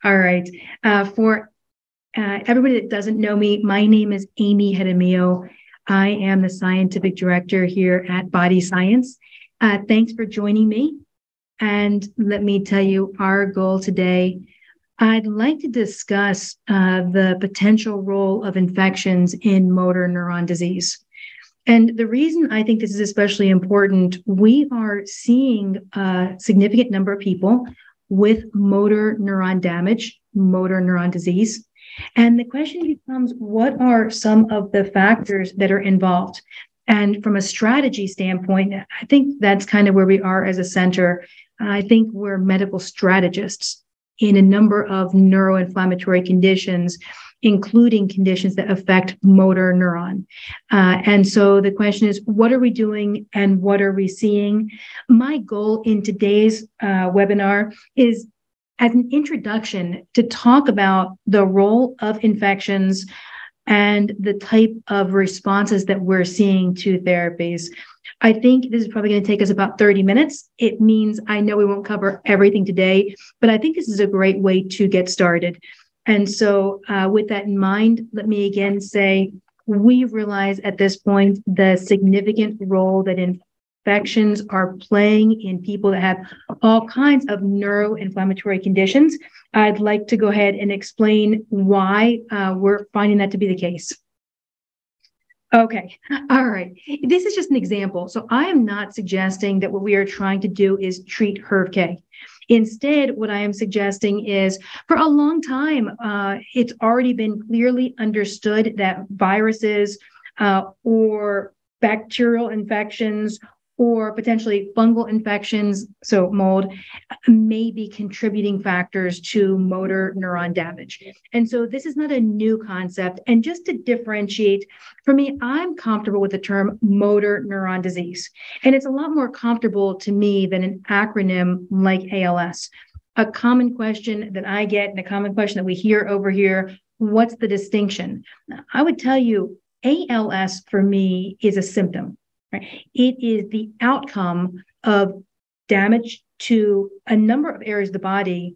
All right. For everybody that doesn't know me, my name is Amy Jaramillo. I am the scientific director here at Body Science. Thanks for joining me. And let me tell you our goal today. I'd like to discuss the potential role of infections in motor neuron disease. And the reason I think this is especially important, we are seeing a significant number of people with motor neuron damage, motor neuron disease. And the question becomes, what are some of the factors that are involved? And from a strategy standpoint, I think that's kind of where we are as a center. I think we're medical strategists in a number of neuroinflammatory conditions, including conditions that affect motor neuron. And so the question is, what are we doing and what are we seeing? My goal in today's webinar is, as an introduction, to talk about the role of infections and the type of responses that we're seeing to therapies. I think this is probably going to take us about 30 minutes. It means I know we won't cover everything today, but I think this is a great way to get started. And so with that in mind, let me again say, we realize at this point the significant role that infections are playing in people that have all kinds of neuroinflammatory conditions. I'd like to go ahead and explain why we're finding that to be the case. Okay. All right. This is just an example. So I am not suggesting that what we are trying to do is treat HERV-K. Instead, what I am suggesting is, for a long time, it's already been clearly understood that viruses or bacterial infections or potentially fungal infections, so mold, may be contributing factors to motor neuron damage. And so this is not a new concept. And just to differentiate, for me, I'm comfortable with the term motor neuron disease. And it's a lot more comfortable to me than an acronym like ALS. A common question that I get and a common question that we hear over here, what's the distinction? I would tell you, ALS for me is a symptom. It is the outcome of damage to a number of areas of the body,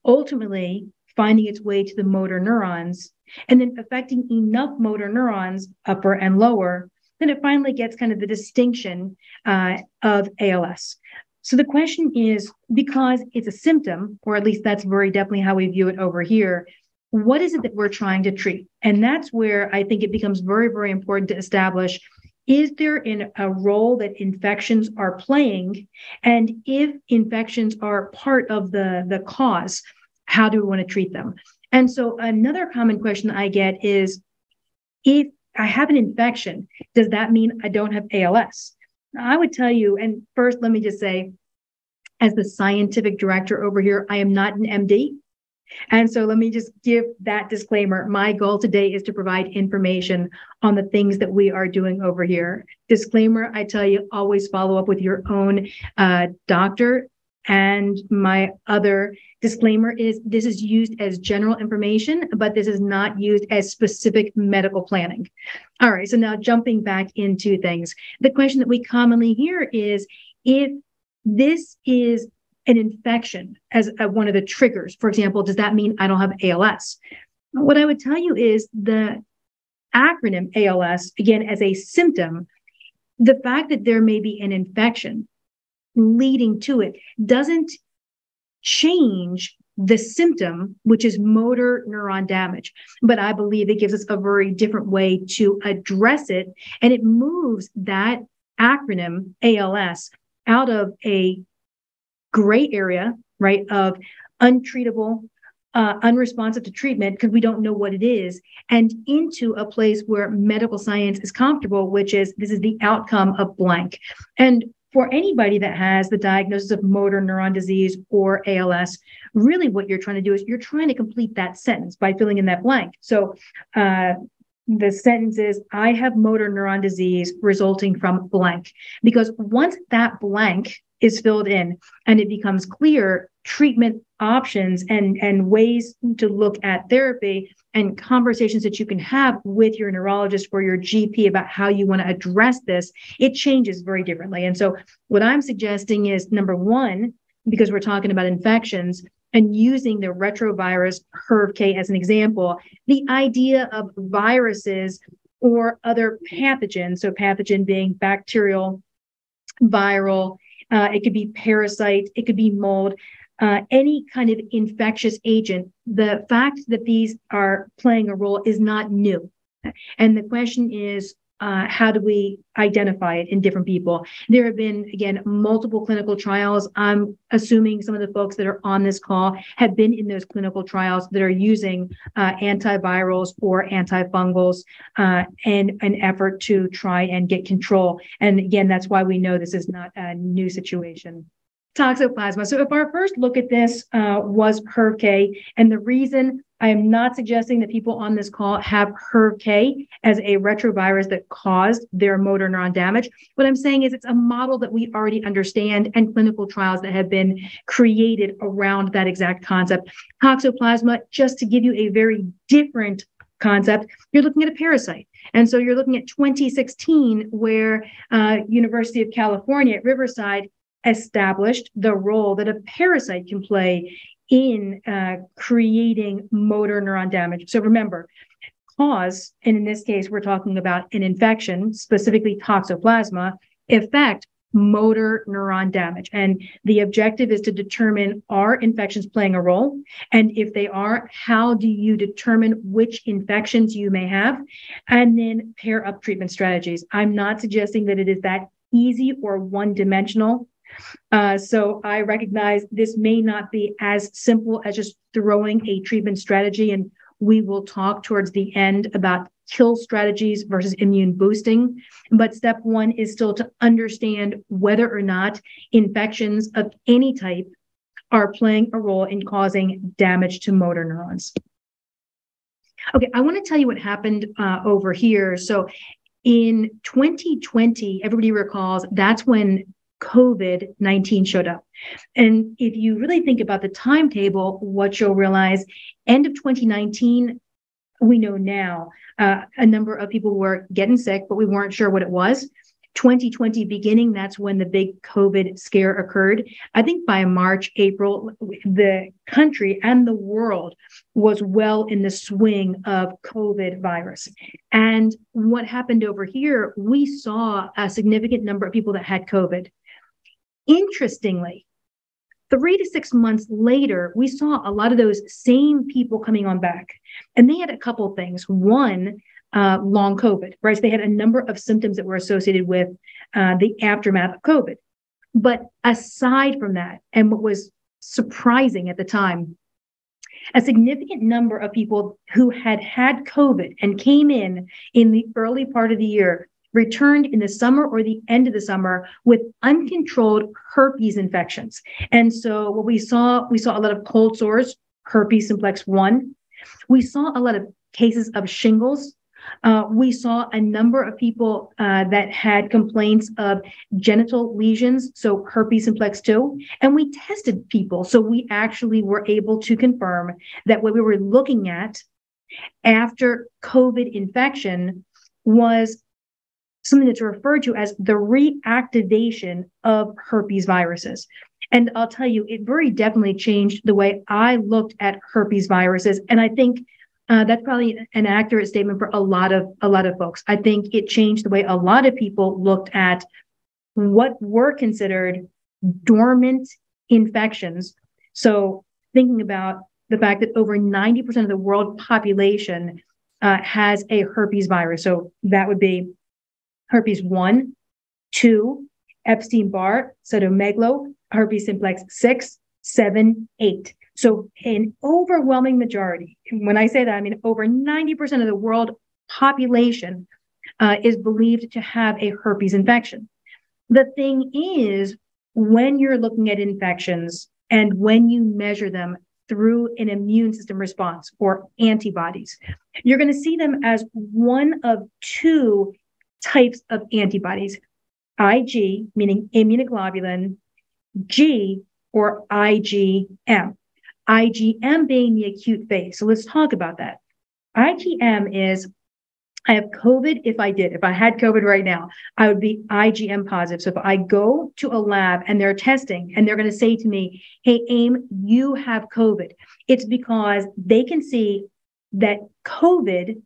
ultimately finding its way to the motor neurons, and then affecting enough motor neurons, upper and lower, then it finally gets kind of the distinction of ALS. So the question is, because it's a symptom, or at least that's very definitely how we view it over here, what is it that we're trying to treat? And that's where I think it becomes very, very important to establish, is there a role that infections are playing? And if infections are part of the cause, how do we want to treat them? And so another common question I get is, if I have an infection, does that mean I don't have ALS? I would tell you, and first, let me just say, as the scientific director over here, I am not an MD. And so let me just give that disclaimer. My goal today is to provide information on the things that we are doing over here. Disclaimer, I tell you, always follow up with your own doctor. And my other disclaimer is, this is used as general information, but this is not used as specific medical planning. All right, so now jumping back into things. The question that we commonly hear is, if this is an infection as one of the triggers, for example, does that mean I don't have ALS? What I would tell you is the acronym ALS, again, as a symptom, the fact that there may be an infection leading to it doesn't change the symptom, which is motor neuron damage. But I believe it gives us a very different way to address it. And it moves that acronym ALS out of a gray area, right, of untreatable, unresponsive to treatment because we don't know what it is, and into a place where medical science is comfortable, which is, this is the outcome of blank. And for anybody that has the diagnosis of motor neuron disease or ALS, really what you're trying to do is you're trying to complete that sentence by filling in that blank. So the sentence is, I have motor neuron disease resulting from blank. Because once that blank is filled in and it becomes clear, treatment options and ways to look at therapy and conversations that you can have with your neurologist or your GP about how you want to address this, it changes very differently. And so what I'm suggesting is, number one, because we're talking about infections, and using the retrovirus HERV-K as an example, the idea of viruses or other pathogens, so pathogen being bacterial, viral, it could be parasite, it could be mold, any kind of infectious agent. The fact that these are playing a role is not new. And the question is, how do we identify it in different people? There have been, again, multiple clinical trials. I'm assuming some of the folks that are on this call have been in those clinical trials that are using antivirals or antifungals in an effort to try and get control. And again, that's why we know this is not a new situation. Toxoplasma. So if our first look at this was HERV-K, and the reason I am not suggesting that people on this call have HERV-K as a retrovirus that caused their motor neuron damage. What I'm saying is it's a model that we already understand and clinical trials that have been created around that exact concept. Toxoplasma, just to give you a very different concept, you're looking at a parasite. And so you're looking at 2016, where University of California at Riverside established the role that a parasite can play in creating motor neuron damage. So remember, cause, and in this case, we're talking about an infection, specifically Toxoplasma, effect, motor neuron damage. And the objective is to determine, are infections playing a role? And if they are, how do you determine which infections you may have? And then pair up treatment strategies. I'm not suggesting that it is that easy or one-dimensional. So I recognize this may not be as simple as just throwing a treatment strategy, and we will talk towards the end about kill strategies versus immune boosting. But step one is still to understand whether or not infections of any type are playing a role in causing damage to motor neurons. Okay, I want to tell you what happened over here. So in 2020, everybody recalls that's when COVID-19 showed up. And if you really think about the timetable, what you'll realize, end of 2019, we know now a number of people were getting sick, but we weren't sure what it was. 2020 beginning, that's when the big COVID scare occurred. I think by March, April, the country and the world was well in the swing of COVID virus. And what happened over here, we saw a significant number of people that had COVID. Interestingly, 3 to 6 months later, we saw a lot of those same people coming on back. And they had a couple of things. One, long COVID, right? So they had a number of symptoms that were associated with the aftermath of COVID. But aside from that, and what was surprising at the time, a significant number of people who had had COVID and came in the early part of the year returned in the summer or the end of the summer with uncontrolled herpes infections. And so what we saw a lot of cold sores, Herpes Simplex 1. We saw a lot of cases of shingles. We saw a number of people that had complaints of genital lesions, so Herpes Simplex 2, and we tested people. So we actually were able to confirm that what we were looking at after COVID infection was something that's referred to as the reactivation of herpes viruses. And I'll tell you, it very definitely changed the way I looked at herpes viruses. And I think that's probably an accurate statement for a lot of folks. I think it changed the way a lot of people looked at what were considered dormant infections. So thinking about the fact that over 90% of the world population has a herpes virus. So that would be herpes 1, 2, Epstein Barr, cytomegalo, herpes simplex 6, 7, 8. So an overwhelming majority, when I say that, I mean over 90% of the world population is believed to have a herpes infection. The thing is, when you're looking at infections and when you measure them through an immune system response or antibodies, you're going to see them as one of two types of antibodies, Ig, meaning immunoglobulin, G, or IgM. IgM being the acute phase. So let's talk about that. IgM is I have COVID. If I had COVID right now, I would be IgM positive. So if I go to a lab and they're testing and they're going to say to me, hey, Aim, you have COVID, it's because they can see that COVID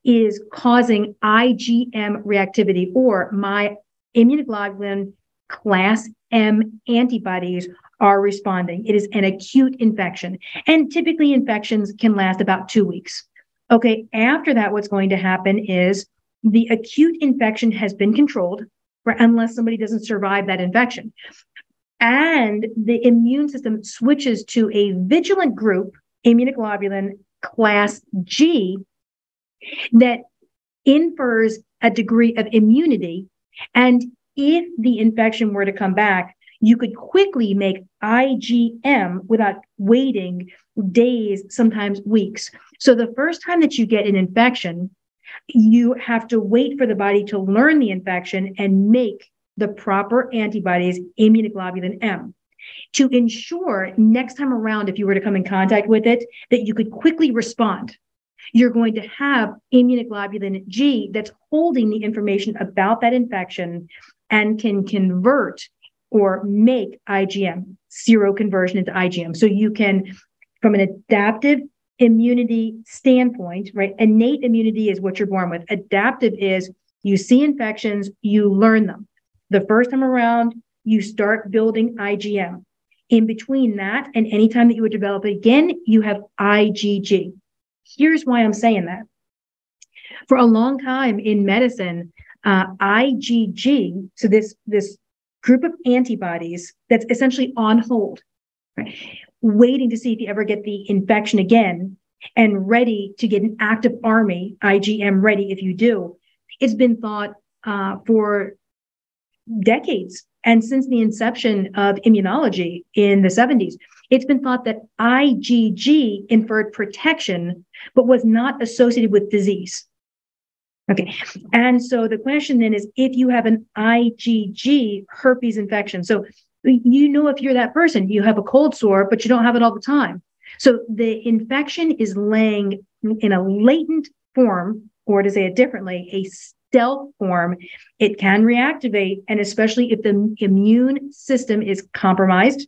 is causing IgM reactivity, or my immunoglobulin class M antibodies are responding. It is an acute infection. And typically infections can last about 2 weeks. Okay, after that, what's going to happen is the acute infection has been controlled, unless somebody doesn't survive that infection. And the immune system switches to a vigilant group, immunoglobulin class G, that infers a degree of immunity. And if the infection were to come back, you could quickly make IgM without waiting days, sometimes weeks. So the first time that you get an infection, you have to wait for the body to learn the infection and make the proper antibodies, immunoglobulin M, to ensure next time around, if you were to come in contact with it, that you could quickly respond. You're going to have immunoglobulin G that's holding the information about that infection and can convert or make IgM, seroconversion into IgM. So you can, from an adaptive immunity standpoint, right? Innate immunity is what you're born with. Adaptive is you see infections, you learn them. The first time around, you start building IgM. In between that and any time that you would develop it again, you have IgG. Here's why I'm saying that. For a long time in medicine, IgG, so this group of antibodies that's essentially on hold, right? Waiting to see if you ever get the infection again and ready to get an active army, IgM ready if you do. It's been thought for decades. And since the inception of immunology in the 70s, it's been thought that IgG inferred protection, but was not associated with disease. Okay. And so the question then is, if you have an IgG herpes infection, so you know if you're that person, you have a cold sore, but you don't have it all the time. So the infection is laying in a latent form, or to say it differently, a stealth form. It can reactivate, and especially if the immune system is compromised,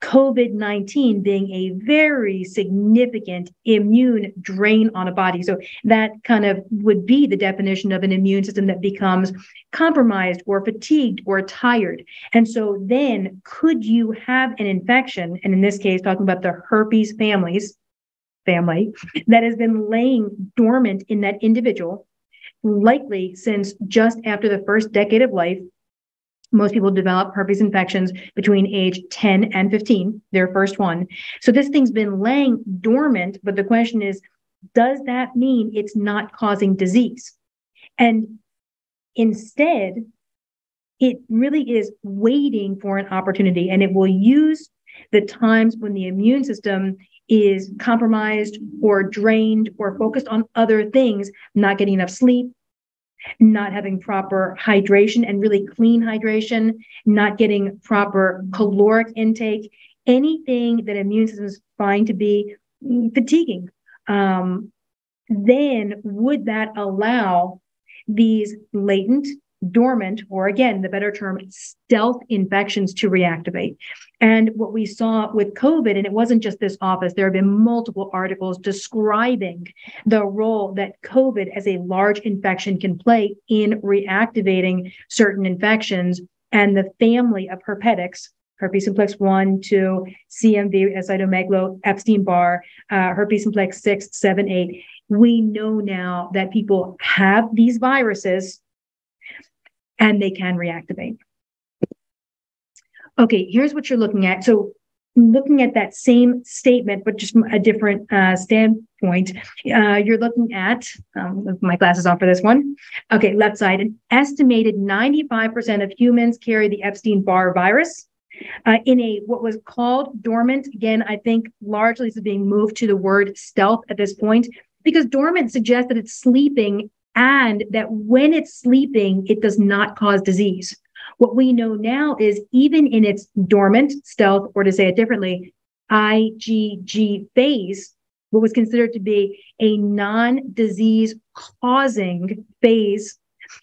COVID-19 being a very significant immune drain on a body. So that kind of would be the definition of an immune system that becomes compromised or fatigued or tired. And so then could you have an infection, and in this case, talking about the herpes family that has been laying dormant in that individual, likely since just after the first decade of life. Most people develop herpes infections between age 10 and 15, their first one. So this thing's been laying dormant, but the question is, does that mean it's not causing disease? And instead, it really is waiting for an opportunity, and it will use the times when the immune system is compromised or drained or focused on other things, not getting enough sleep, not having proper hydration and really clean hydration, not getting proper caloric intake, anything that immune systems find to be fatiguing. Then would that allow these latent, dormant, or again, the better term, stealth infections to reactivate? And what we saw with COVID, and it wasn't just this office, there have been multiple articles describing the role that COVID as a large infection can play in reactivating certain infections, and the family of herpetics, Herpes Simplex 1, 2, CMV, cytomegalo, Epstein Barr, Herpes Simplex 6, 7, 8. We know now that people have these viruses and they can reactivate. Okay, here's what you're looking at. So looking at that same statement, but just from a different standpoint, you're looking at, my glasses on for this one. Okay, left side, an estimated 95% of humans carry the Epstein-Barr virus in a what was called dormant. Again, I think largely this is being moved to the word stealth at this point, because dormant suggests that it's sleeping, and that when it's sleeping, it does not cause disease. What we know now is even in its dormant stealth, or to say it differently, IgG phase, what was considered to be a non-disease causing phase,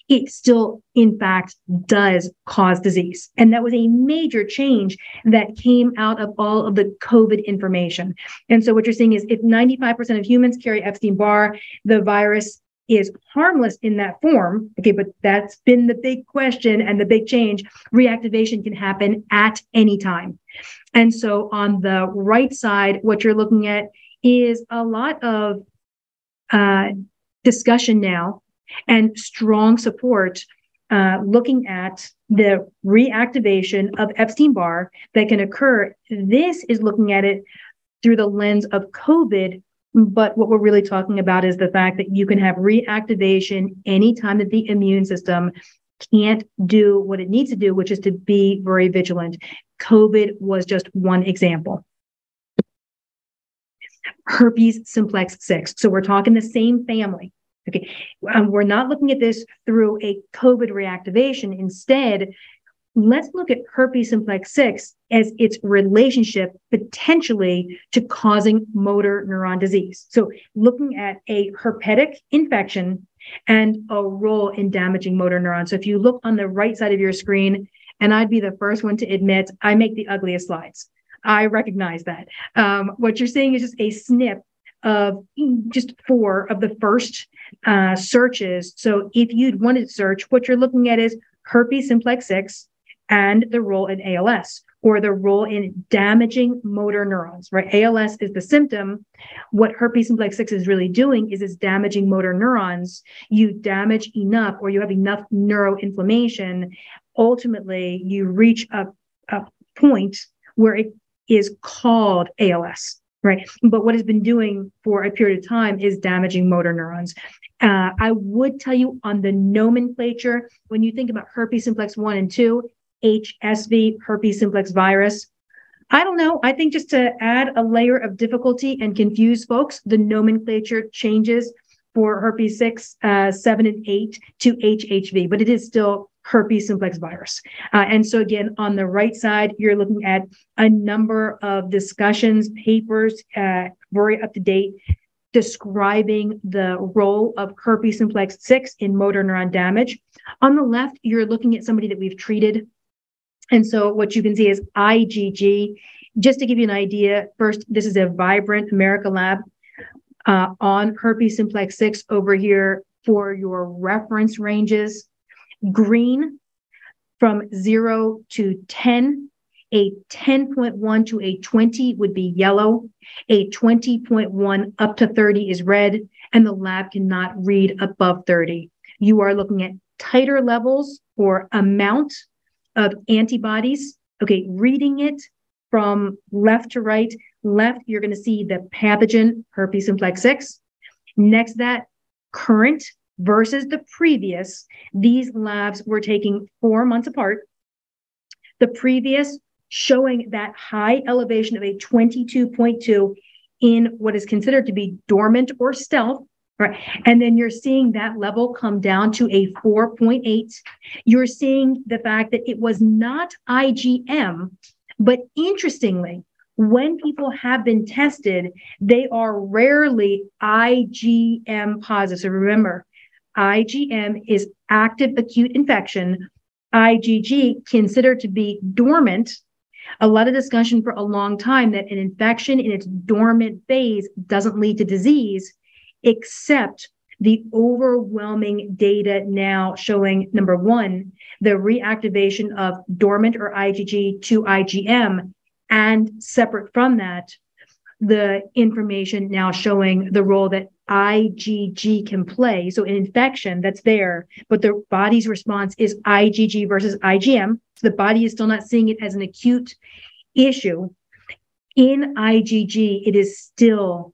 it still, in fact, does cause disease. And that was a major change that came out of all of the COVID information. And so what you're seeing is if 95% of humans carry Epstein-Barr, the virus is harmless in that form. Okay, but that's been the big question and the big change. Reactivation can happen at any time. And so on the right side, what you're looking at is a lot of discussion now and strong support looking at the reactivation of Epstein-Barr that can occur. This is looking at it through the lens of COVID, but what we're really talking about is the fact that you can have reactivation anytime that the immune system can't do what it needs to do, which is to be very vigilant. COVID was just one example. Herpes Simplex 6. So we're talking the same family. Okay, we're not looking at this through a COVID reactivation. Instead, let's look at herpes simplex 6 as its relationship potentially to causing motor neuron disease. So looking at a herpetic infection and a role in damaging motor neurons. So if you look on the right side of your screen, and I'd be the first one to admit, I make the ugliest slides. I recognize that. What you're seeing is just a snip of just 4 of the first searches. So if you'd wanted to search, what you're looking at is herpes simplex 6 and the role in ALS, or the role in damaging motor neurons, right? ALS is the symptom. What herpes simplex 6 is really doing is it's damaging motor neurons. You damage enough, or you have enough neuroinflammation, ultimately you reach a point where it is called ALS. Right. But what it's been doing for a period of time is damaging motor neurons. I would tell you on the nomenclature, when you think about herpes simplex 1 and 2, HSV, herpes simplex virus, I don't know. I think just to add a layer of difficulty and confuse folks, the nomenclature changes for herpes 6, 7, and 8 to HHV, but it is still herpes simplex virus. And so again, on the right side, you're looking at a number of discussions, papers, very up to date, describing the role of herpes simplex 6 in motor neuron damage. On the left, you're looking at somebody that we've treated. And so what you can see is IgG. Just to give you an idea, first, this is a Vibrant America lab on herpes simplex 6 over here for your reference ranges. Green from 0 to 10, a 10.1 to a 20 would be yellow, a 20.1 up to 30 is red, and the lab cannot read above 30. You are looking at titer levels or amount of antibodies. Okay, reading it from left to right. Left, you're going to see the pathogen, herpes simplex 6. Next, that current versus the previous. These labs were taking 4 months apart. The previous showing that high elevation of a 22.2 in what is considered to be dormant or stealth, right? And then you're seeing that level come down to a 4.8. You're seeing the fact that it was not IgM, but interestingly, when people have been tested, they are rarely IgM positive. So remember, IgM is active acute infection. IgG considered to be dormant. A lot of discussion for a long time that an infection in its dormant phase doesn't lead to disease, except the overwhelming data now showing, number one, the reactivation of dormant or IgG to IgM, and separate from that, the information now showing the role that IgG can play. So an infection that's there, but the body's response is IgG versus IgM. So the body is still not seeing it as an acute issue. In IgG, it is still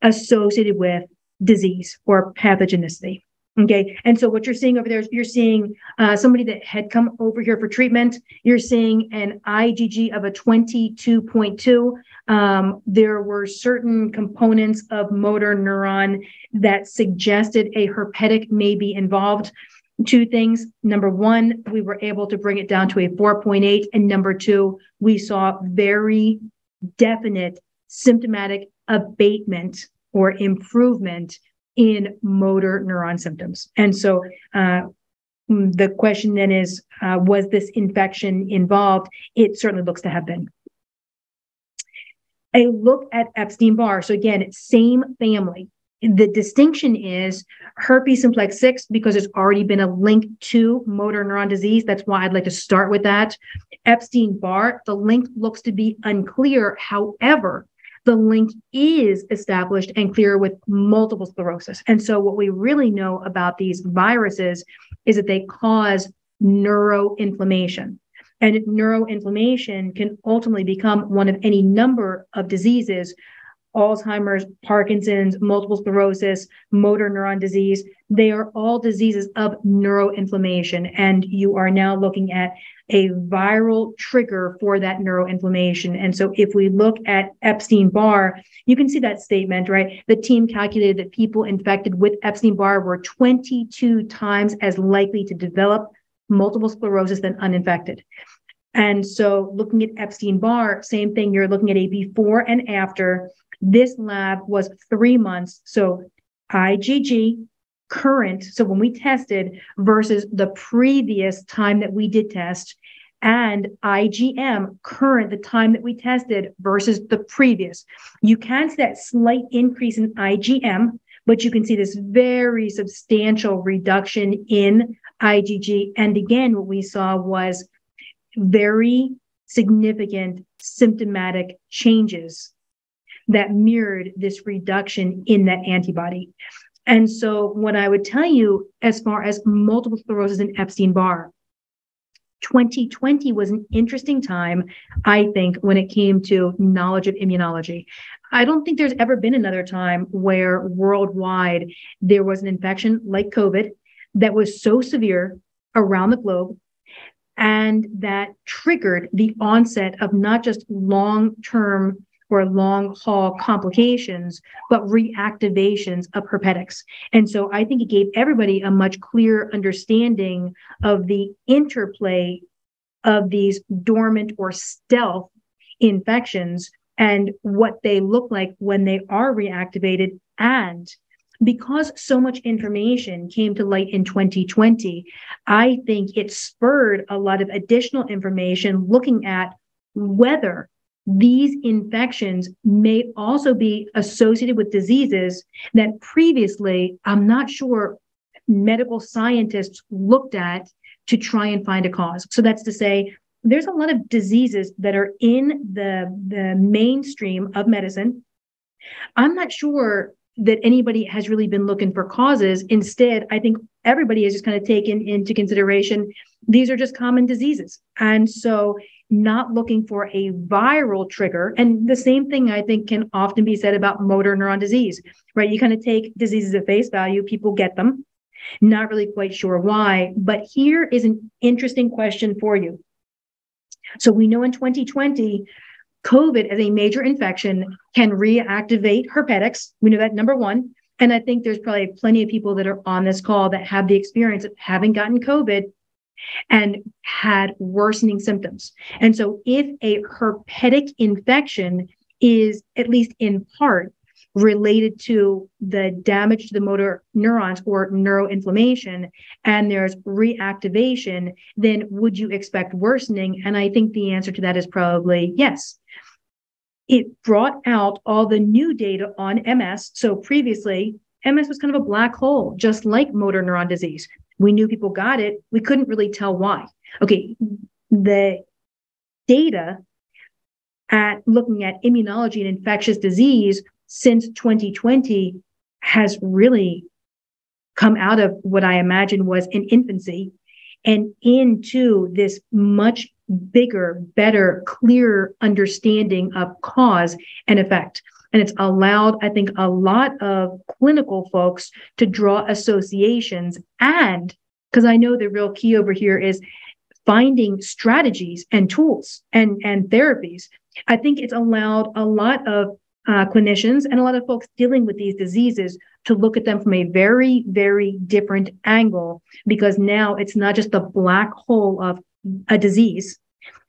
associated with disease or pathogenicity. Okay. And so what you're seeing over there is you're seeing somebody that had come over here for treatment. You're seeing an IgG of a 22.2. There were certain components of motor neuron that suggested a herpetic may be involved. 2 things. Number one, we were able to bring it down to a 4.8. And number 2, we saw very definite symptomatic abatement or improvement in motor neuron symptoms. And so the question then is, was this infection involved? It certainly looks to have been. A look at Epstein Barr. So again, same family. The distinction is herpes simplex 6, because there's already been a link to motor neuron disease. That's why I'd like to start with that. Epstein Barr, the link looks to be unclear. However, the link is established and clear with multiple sclerosis. And so what we really know about these viruses is that they cause neuroinflammation. And neuroinflammation can ultimately become one of any number of diseases: Alzheimer's, Parkinson's, multiple sclerosis, motor neuron disease. They are all diseases of neuroinflammation. And you are now looking at a viral trigger for that neuroinflammation. And so if we look at Epstein Barr, you can see that statement, right? The team calculated that people infected with Epstein Barr were 22 times as likely to develop multiple sclerosis than uninfected. And so looking at Epstein Barr, same thing, you're looking at a before and after. This lab was 3 months. So IgG current, so when we tested versus the previous time that we did test, and IgM current, the time that we tested versus the previous. You can see that slight increase in IgM, but you can see this very substantial reduction in IgG. And again, what we saw was very significant symptomatic changes that mirrored this reduction in that antibody. And so what I would tell you as far as multiple sclerosis and Epstein-Barr, 2020 was an interesting time, I think, when it came to knowledge of immunology. I don't think there's ever been another time where worldwide there was an infection like COVID that was so severe around the globe and that triggered the onset of not just long-term or long-haul complications, but reactivations of herpetics. And so I think it gave everybody a much clearer understanding of the interplay of these dormant or stealth infections and what they look like when they are reactivated. And because so much information came to light in 2020, I think it spurred a lot of additional information looking at whether these infections may also be associated with diseases that previously, I'm not sure medical scientists looked at to try and find a cause. So that's to say, there's a lot of diseases that are in the mainstream of medicine. I'm not sure that anybody has really been looking for causes. Instead, I think everybody has just kind of taken into consideration, these are just common diseases. And so not looking for a viral trigger. And the same thing I think can often be said about motor neuron disease, right? You kind of take diseases at face value, people get them, not really quite sure why. But here is an interesting question for you. So we know in 2020, COVID as a major infection can reactivate herpetics. We know that, number one. And I think there's probably plenty of people that are on this call that have the experience of having gotten COVID and had worsening symptoms. And so if a herpetic infection is at least in part related to the damage to the motor neurons or neuroinflammation, and there's reactivation, then would you expect worsening? And I think the answer to that is probably yes. It brought out all the new data on MS. So previously, MS was kind of a black hole, just like motor neuron disease. We knew people got it. We couldn't really tell why. Okay, the data at looking at immunology and infectious disease since 2020 has really come out of what I imagine was an infancy and into this much bigger, better, clearer understanding of cause and effect. And it's allowed, I think, a lot of clinical folks to draw associations. And because I know the real key over here is finding strategies and tools and therapies. I think it's allowed a lot of clinicians and a lot of folks dealing with these diseases to look at them from a very, very different angle, because now it's not just the black hole of a disease.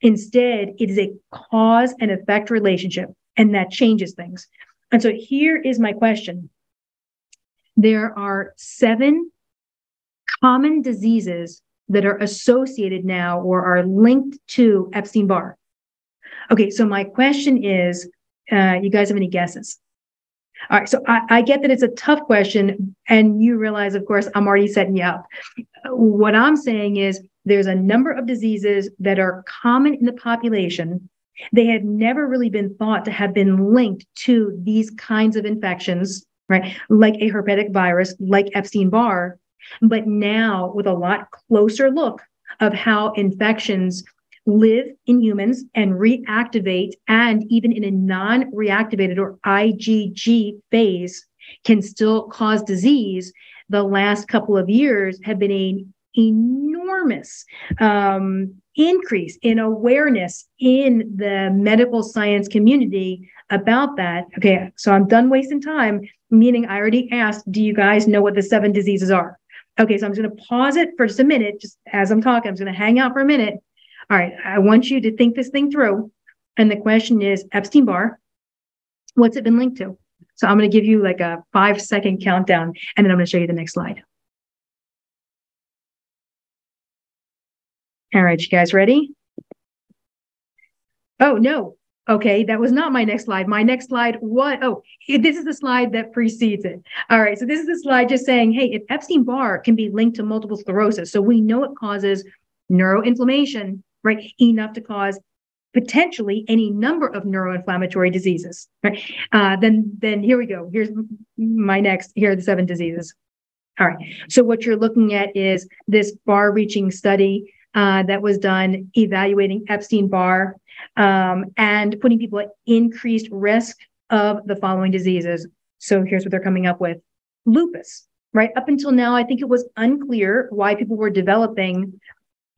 Instead, it is a cause and effect relationship, and that changes things. And so here is my question. There are 7 common diseases that are associated now or are linked to Epstein-Barr. Okay, so my question is, you guys have any guesses? All right, so I get that it's a tough question, and you realize, of course, I'm already setting you up. What I'm saying is there's a number of diseases that are common in the population. They had never really been thought to have been linked to these kinds of infections, right? Like a herpetic virus, like Epstein-Barr. But now, with a lot closer look of how infections live in humans and reactivate, and even in a non-reactivated or IgG phase, can still cause disease, the last couple of years have been an enormous increase in awareness in the medical science community about that. Okay, so I'm done wasting time, meaning I already asked, do you guys know what the 7 diseases are? Okay, so I'm just going to pause it for just a minute. Just as I'm talking, I'm just going to hang out for a minute. All right, I want you to think this thing through. And the question is, Epstein-Barr, what's it been linked to? So I'm going to give you like a 5-second countdown, and then I'm going to show you the next slide. All right, you guys ready? Oh, no. Okay, that was not my next slide. My next slide, this is the slide that precedes it. All right, so this is the slide just saying, hey, if Epstein-Barr can be linked to multiple sclerosis, so we know it causes neuroinflammation, right? Enough to cause potentially any number of neuroinflammatory diseases, right? Then here we go. Here's my next, here are the 7 diseases. All right, so what you're looking at is this far-reaching study that was done evaluating Epstein-Barr and putting people at increased risk of the following diseases. So here's what they're coming up with. Lupus, right? Up until now, I think it was unclear why people were developing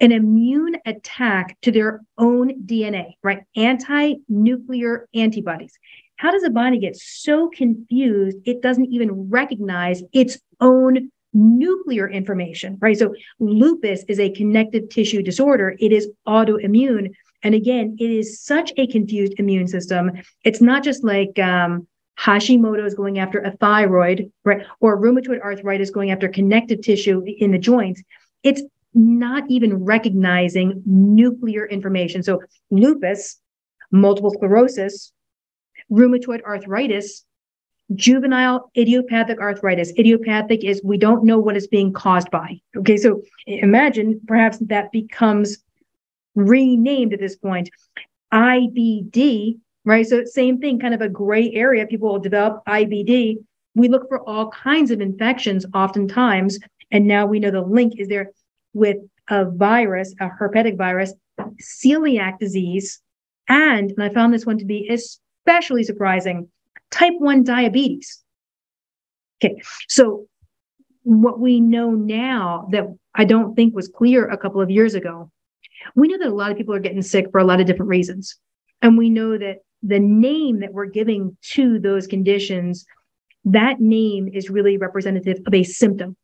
an immune attack to their own DNA, right? Anti-nuclear antibodies. How does the body get so confused it doesn't even recognize its own nuclear information, right? So lupus is a connective tissue disorder. It is autoimmune. And again, it is such a confused immune system. It's not just like Hashimoto's going after a thyroid, right? Or rheumatoid arthritis going after connective tissue in the joints. It's not even recognizing nuclear information. So lupus, multiple sclerosis, rheumatoid arthritis, juvenile idiopathic arthritis. Idiopathic is we don't know what it's being caused by. Okay, so imagine perhaps that becomes renamed at this point. IBD, right? So same thing, kind of a gray area. People will develop IBD. We look for all kinds of infections oftentimes, and now we know the link is there with a virus, a herpetic virus, celiac disease, and I found this one to be especially surprising, type 1 diabetes. Okay, so what we know now that I don't think was clear a couple of years ago, we know that a lot of people are getting sick for a lot of different reasons. And we know that the name that we're giving to those conditions, that name is really representative of a symptom.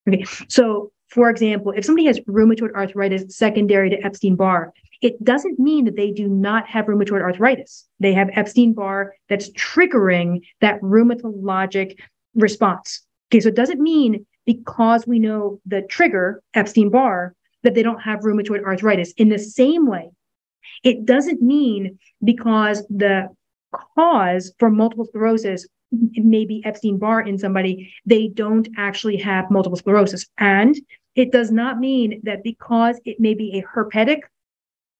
Okay, so for example, if somebody has rheumatoid arthritis secondary to Epstein-Barr, it doesn't mean that they do not have rheumatoid arthritis. They have Epstein-Barr that's triggering that rheumatologic response. Okay, so it doesn't mean because we know the trigger, Epstein-Barr, that they don't have rheumatoid arthritis. In the same way, it doesn't mean because the cause for multiple sclerosis may be Epstein-Barr in somebody, they don't actually have multiple sclerosis. And it does not mean that because it may be a herpetic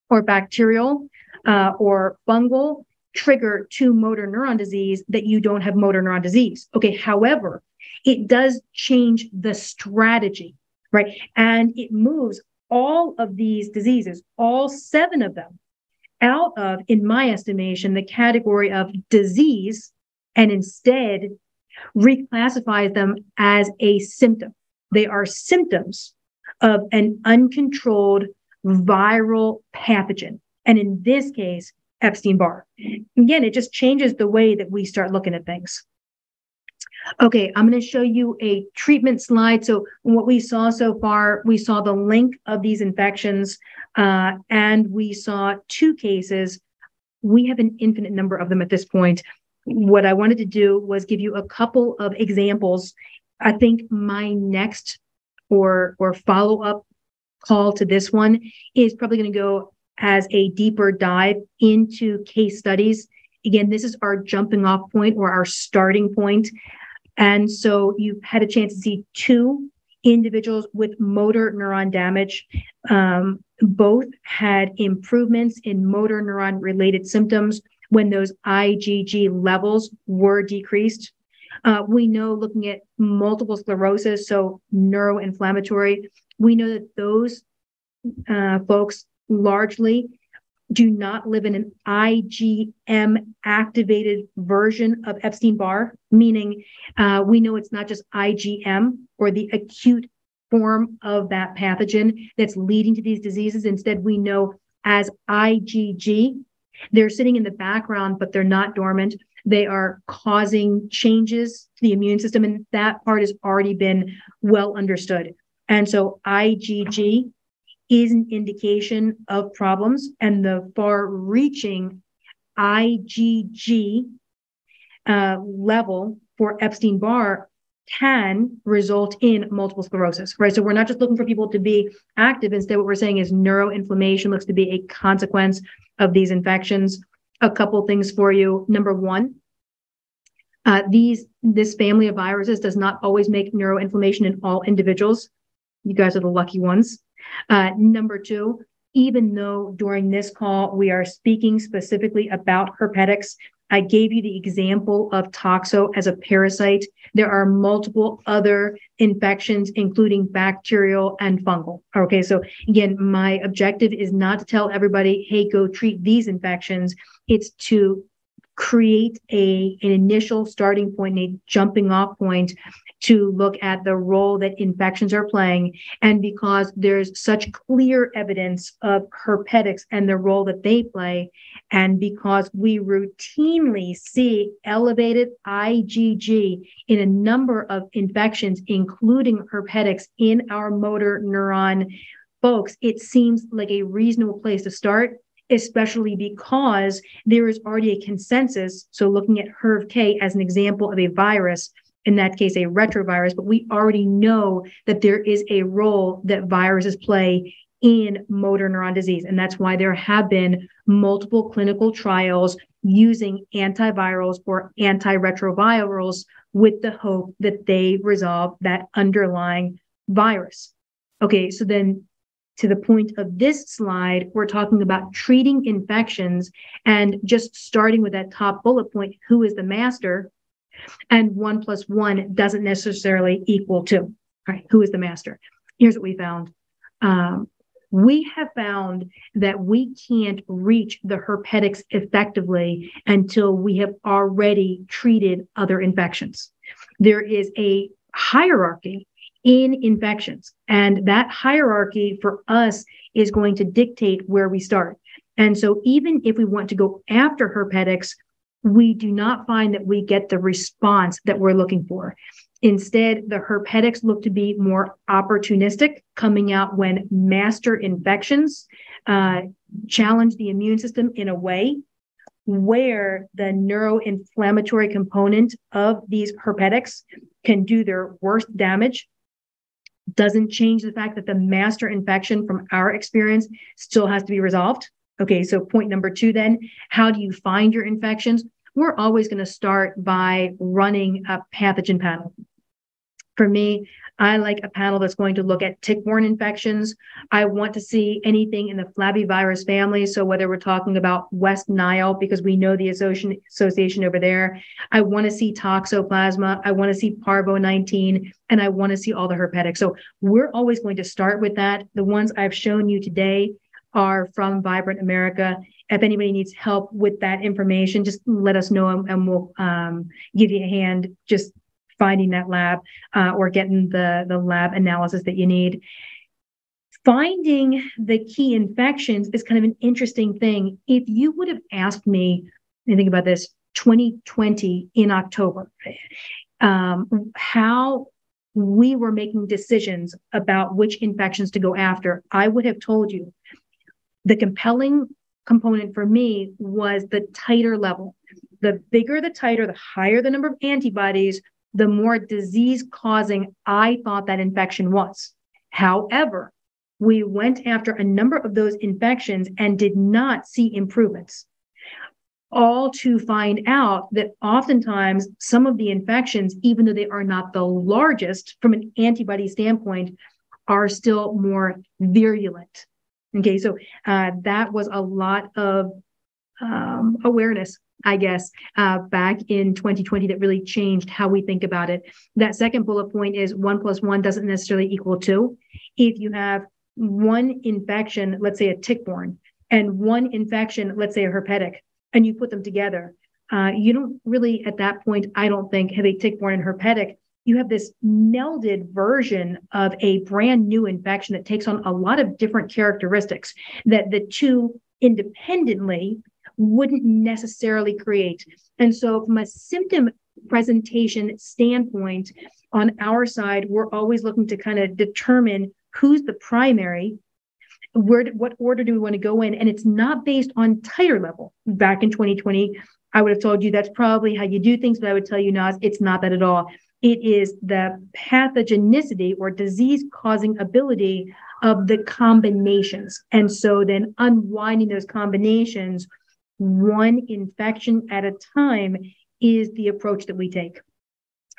or bacterial or fungal trigger to motor neuron disease that you don't have motor neuron disease. Okay, however, it does change the strategy, right? And it moves all of these diseases, all 7 of them, out of, in my estimation, the category of disease, and instead reclassifies them as a symptom. They are symptoms of an uncontrolled viral pathogen. And in this case, Epstein-Barr. Again, it just changes the way that we start looking at things. Okay, I'm going to show you a treatment slide. So what we saw so far, we saw the link of these infections, and we saw 2 cases. We have an infinite number of them at this point. what I wanted to do was give you a couple of examples. I think my next or follow-up call to this one is probably going to go as a deeper dive into case studies. Again, this is our jumping off point or our starting point. And so you've had a chance to see two individuals with motor neuron damage. Both had improvements in motor neuron related symptoms when those IgG levels were decreased. We know, looking at multiple sclerosis, so neuroinflammatory, we know that those folks largely do not live in an IgM activated version of Epstein Barr, meaning we know it's not just IgM or the acute form of that pathogen that's leading to these diseases. Instead, we know as IgG, they're sitting in the background, but they're not dormant. They are causing changes to the immune system, and that part has already been well understood. And so IgG is an indication of problems, and the far-reaching IgG level for Epstein Barr can result in multiple sclerosis, right? So we're not just looking for people to be active. Instead, what we're saying is neuroinflammation looks to be a consequence of these infections. A couple things for you. Number one, this family of viruses does not always make neuroinflammation in all individuals. You guys are the lucky ones. Number two, even though during this call we are speaking specifically about herpetics, I gave you the example of toxo as a parasite. There are multiple other infections, including bacterial and fungal. Okay, so again, my objective is not to tell everybody, hey, go treat these infections. It's to create an initial starting point, a jumping off point to look at the role that infections are playing. And because there's such clear evidence of herpetics and the role that they play, and because we routinely see elevated IgG in a number of infections, including herpetics in our motor neuron folks, it seems like a reasonable place to start, especially because there is already a consensus. So looking at HERV-K as an example of a virus, in that case, a retrovirus, but we already know that there is a role that viruses play in motor neuron disease. And that's why there have been multiple clinical trials using antivirals or antiretrovirals with the hope that they resolve that underlying virus. Okay, so then to the point of this slide, we're talking about treating infections and just starting with that top bullet point, who is the master? And 1 + 1 doesn't necessarily equal 2. All right, who is the master? Here's what we found. We have found that we can't reach the herpetics effectively until we have already treated other infections. There is a hierarchy in infections, and that hierarchy for us is going to dictate where we start. And so even if we want to go after herpetics, we do not find that we get the response that we're looking for. Instead, the herpetics look to be more opportunistic, coming out when master infections challenge the immune system in a way where the neuroinflammatory component of these herpetics can do their worst damage. Doesn't change the fact that the master infection from our experience still has to be resolved. Okay, so point number 2 then, how do you find your infections? We're always going to start by running a pathogen panel. For me, I like a panel that's going to look at tick-borne infections. I want to see anything in the flavivirus family. So whether we're talking about West Nile, because we know the association over there, I want to see Toxoplasma, I want to see Parvo-19, and I want to see all the herpetics. So we're always going to start with that. The ones I've shown you today are from Vibrant America. If anybody needs help with that information, just let us know and we'll give you a hand just finding that lab or getting the lab analysis that you need. Finding the key infections is kind of an interesting thing. If you would have asked me, and think about this, 2020 in October, how we were making decisions about which infections to go after, I would have told you the compelling component for me was the titer level. the bigger the titer, the higher the number of antibodies, the more disease-causing I thought that infection was. However, we went after a number of those infections and did not see improvements, all to find out that oftentimes some of the infections, even though they are not the largest from an antibody standpoint, are still more virulent. Okay, so that was a lot of awareness, I guess, back in 2020 that really changed how we think about it. That second bullet point is 1 + 1 doesn't necessarily equal 2. If you have one infection, let's say a tick-borne, and one infection, let's say a herpetic, and you put them together, you don't really, at that point, I don't think, have a tick-borne and herpetic. You have this melded version of a brand new infection that takes on a lot of different characteristics that the two independently wouldn't necessarily create. And so from a symptom presentation standpoint, on our side, we're always looking to kind of determine who's the primary, what order do we want to go in? And it's not based on titer level. Back in 2020, I would have told you that's probably how you do things, but I would tell you, Naz, it's not that at all. It is the pathogenicity or disease-causing ability of the combinations. And so then unwinding those combinations, one infection at a time, is the approach that we take.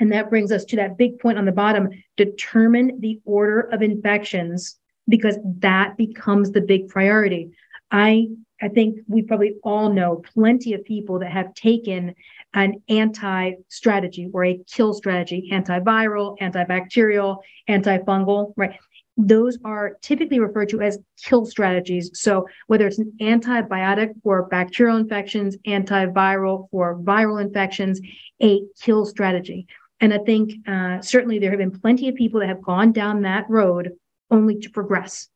And that brings us to that big point on the bottom: determine the order of infections, because that becomes the big priority. I think we probably all know plenty of people that have taken an anti-strategy or a kill strategy: antiviral, antibacterial, antifungal, right? Those are typically referred to as kill strategies. So whether it's an antibiotic for bacterial infections, antiviral for viral infections, a kill strategy. And I think certainly there have been plenty of people that have gone down that road only to progress.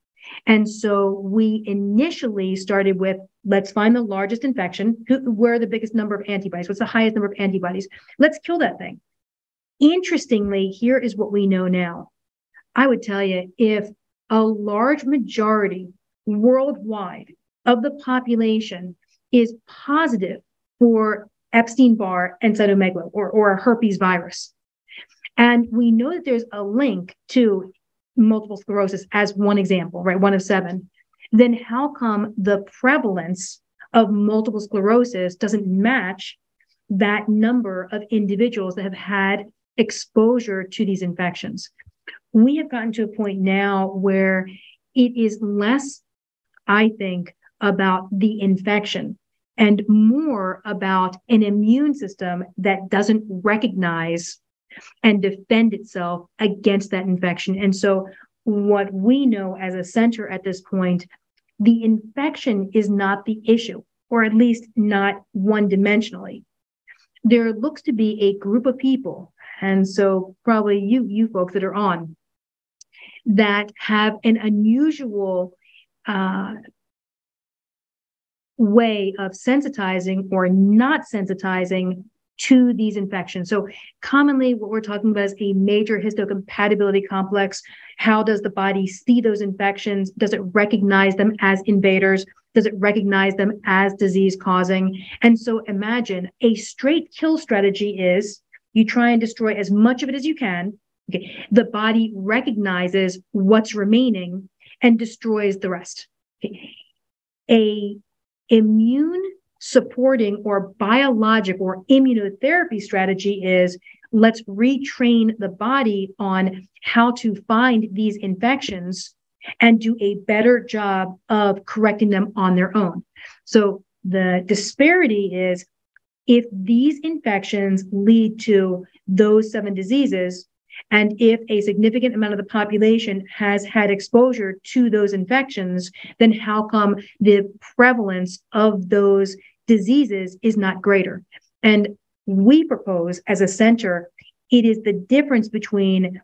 And so we initially started with, let's find the largest infection, where the biggest number of antibodies, what's the highest number of antibodies? Let's kill that thing. Interestingly, here is what we know now. I would tell you, if a large majority worldwide of the population is positive for Epstein Barr and cytomegalo or a herpes virus, and we know that there's a link to multiple sclerosis as one example, right? 1 of 7, then how come the prevalence of multiple sclerosis doesn't match that number of individuals that have had exposure to these infections? We have gotten to a point now where it is less, I think, about the infection and more about an immune system that doesn't recognize and defend itself against that infection. And so what we know as a center at this point, the infection is not the issue, or at least not one-dimensionally. There looks to be a group of people, and so probably you folks that are on, that have an unusual way of sensitizing or not sensitizing to these infections. So commonly what we're talking about is a major histocompatibility complex. How does the body see those infections? Does it recognize them as invaders? Does it recognize them as disease causing? And so imagine a straight kill strategy is you try and destroy as much of it as you can. Okay. The body recognizes what's remaining and destroys the rest. Okay. A immune supporting or biologic or immunotherapy strategy is let's retrain the body on how to find these infections and do a better job of correcting them on their own. So the disparity is, if these infections lead to those 7 diseases, and if a significant amount of the population has had exposure to those infections, then how come the prevalence of those diseases is not greater? And we propose as a center, it is the difference between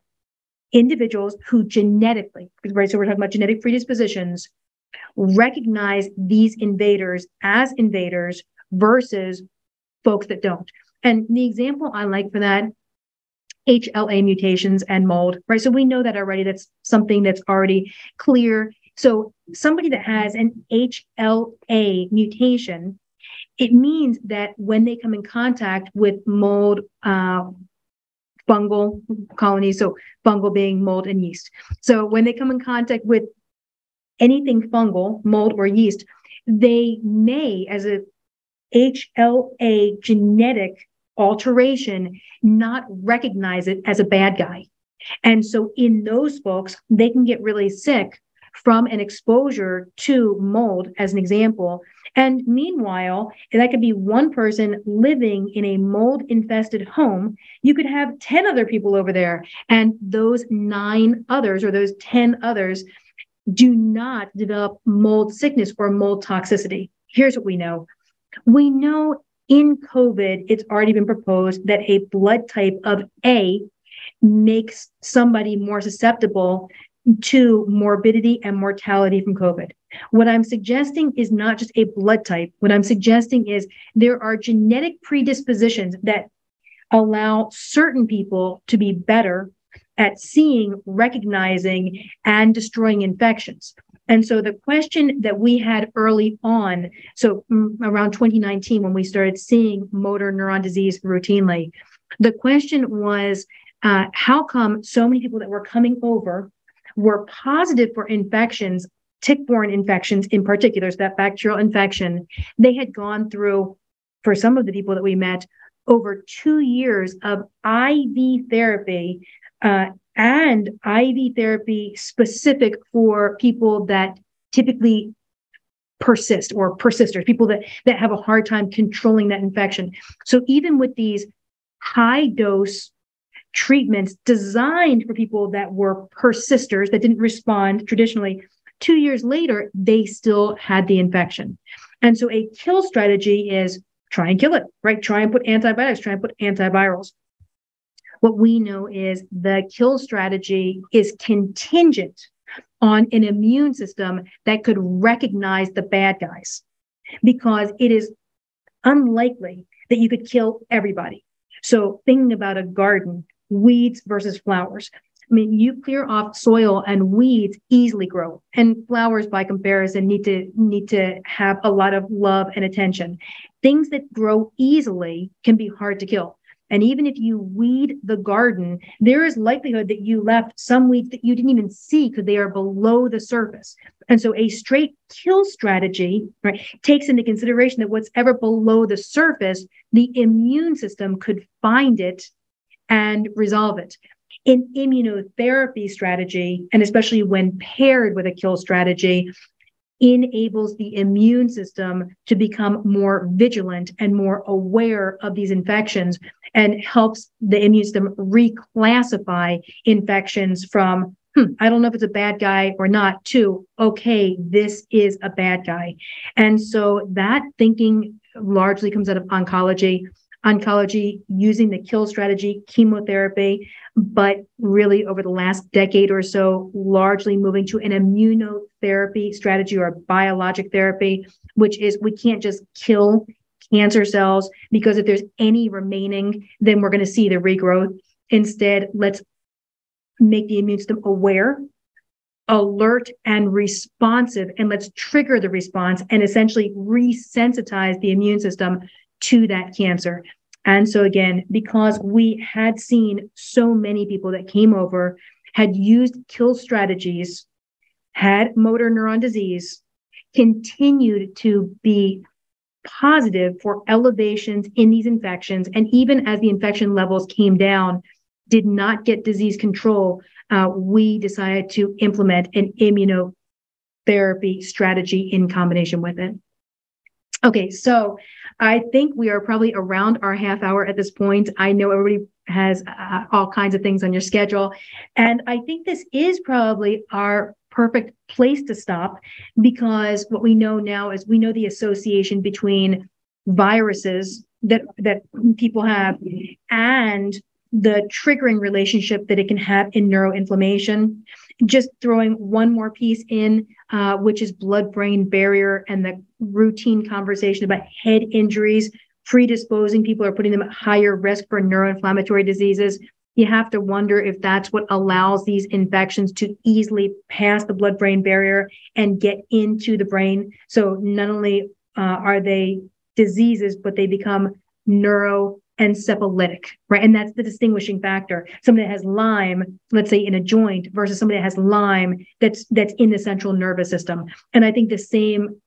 individuals who genetically, right? So we're talking about genetic predispositions, recognize these invaders as invaders versus folks that don't. And the example I like for that, HLA mutations and mold, right? So we know that already. That's something that's already clear. So somebody that has an HLA mutation It means that when they come in contact with mold, fungal colonies, so fungal being mold and yeast. So when they come in contact with anything fungal, mold or yeast, they may, as a HLA genetic alteration, not recognize it as a bad guy. And so in those folks, they can get really sick from an exposure to mold, as an example. And meanwhile, that could be one person living in a mold infested home. You could have 10 other people over there, and those 9 others or those 10 others do not develop mold sickness or mold toxicity. Here's what we know. We know in COVID, it's already been proposed that a blood type of A makes somebody more susceptible to morbidity and mortality from COVID. What I'm suggesting is not just a blood type. What I'm suggesting is there are genetic predispositions that allow certain people to be better at seeing, recognizing, and destroying infections. And so the question that we had early on, so around 2019, when we started seeing motor neuron disease routinely, the question was, how come so many people that were coming over were positive for infections, tick-borne infections in particular, so that bacterial infection? They had gone through, for some of the people that we met, over 2 years of IV therapy, and IV therapy specific for people that typically persist, or persisters, people that have a hard time controlling that infection. So even with these high dose treatments designed for people that were persisters that didn't respond traditionally, 2 years later, they still had the infection. And so a kill strategy is try and kill it, right? Try and put antibiotics, try and put antivirals. What we know is the kill strategy is contingent on an immune system that could recognize the bad guys, because it is unlikely that you could kill everybody. So thinking about a garden, weeds versus flowers. I mean, you clear off soil and weeds easily grow, and flowers by comparison need to have a lot of love and attention. Things that grow easily can be hard to kill. And even if you weed the garden, there is likelihood that you left some weeds that you didn't even see because they are below the surface. And so a straight kill strategy, right, takes into consideration that what's ever below the surface, the immune system could find it and resolve it. An immunotherapy strategy, and especially when paired with a kill strategy, enables the immune system to become more vigilant and more aware of these infections, and helps the immune system reclassify infections from, I don't know if it's a bad guy or not, to, okay, this is a bad guy. And so that thinking largely comes out of oncology using the kill strategy, chemotherapy, but really over the last decade or so, largely moving to an immunotherapy strategy or biologic therapy, which is we can't just kill cancer cells, because if there's any remaining, then we're going to see the regrowth. Instead, let's make the immune system aware, alert, and responsive, and let's trigger the response and essentially resensitize the immune system to that cancer. And so again, because we had seen so many people that came over, had used kill strategies, had motor neuron disease, continued to be positive for elevations in these infections, and even as the infection levels came down, did not get disease control, we decided to implement an immunotherapy strategy in combination with it. Okay, so I think we are probably around our half hour at this point. I know everybody has all kinds of things on your schedule, and I think this is probably our perfect place to stop, because what we know now is we know the association between viruses that people have and the triggering relationship that it can have in neuroinflammation. Just throwing one more piece in, which is blood-brain barrier and the routine conversation about head injuries predisposing people or putting them at higher risk for neuroinflammatory diseases. You have to wonder if that's what allows these infections to easily pass the blood-brain barrier and get into the brain. So not only are they diseases, but they become neuroencephalitic, right? And that's the distinguishing factor. Somebody that has Lyme, let's say in a joint, versus somebody that has Lyme that's in the central nervous system. And I think the same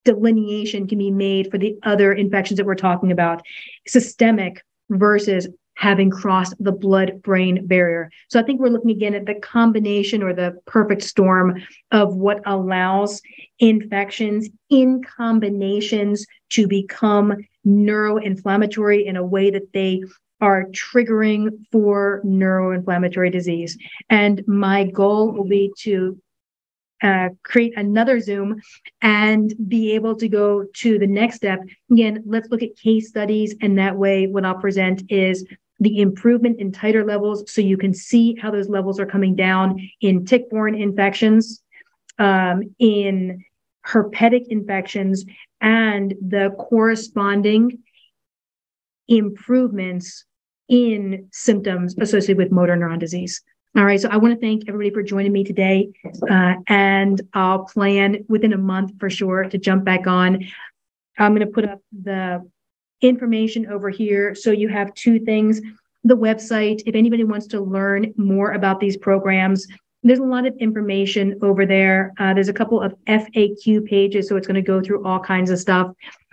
delineation can be made for the other infections that we're talking about, systemic versus having crossed the blood-brain barrier. So I think we're looking again at the combination or the perfect storm of what allows infections in combinations to become neuroinflammatory in a way that they are triggering for neuroinflammatory disease. And my goal will be to create another Zoom and be able to go to the next step. Again, let's look at case studies. And that way, what I'll present is the improvement in titer levels. So you can see how those levels are coming down in tick-borne infections, in herpetic infections, and the corresponding improvements in symptoms associated with motor neuron disease. All right, so I want to thank everybody for joining me today, and I'll plan within a month for sure to jump back on. I'm going to put up the information over here so you have two things. The website, if anybody wants to learn more about these programs, there's a lot of information over there. There's a couple of FAQ pages, so it's going to go through all kinds of stuff.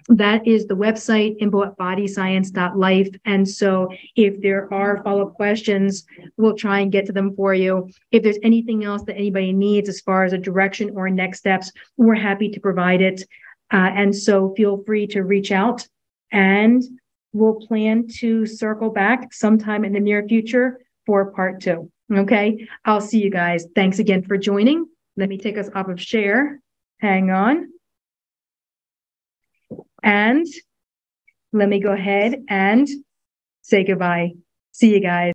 That is the website, info at BodyScience.life. And so if there are follow-up questions, we'll try and get to them for you. If there's anything else that anybody needs as far as a direction or next steps, we're happy to provide it. And so feel free to reach out, and we'll plan to circle back sometime in the near future for part 2. Okay, I'll see you guys. Thanks again for joining. Let me take us off of share. Hang on. And let me go ahead and say goodbye. See you guys.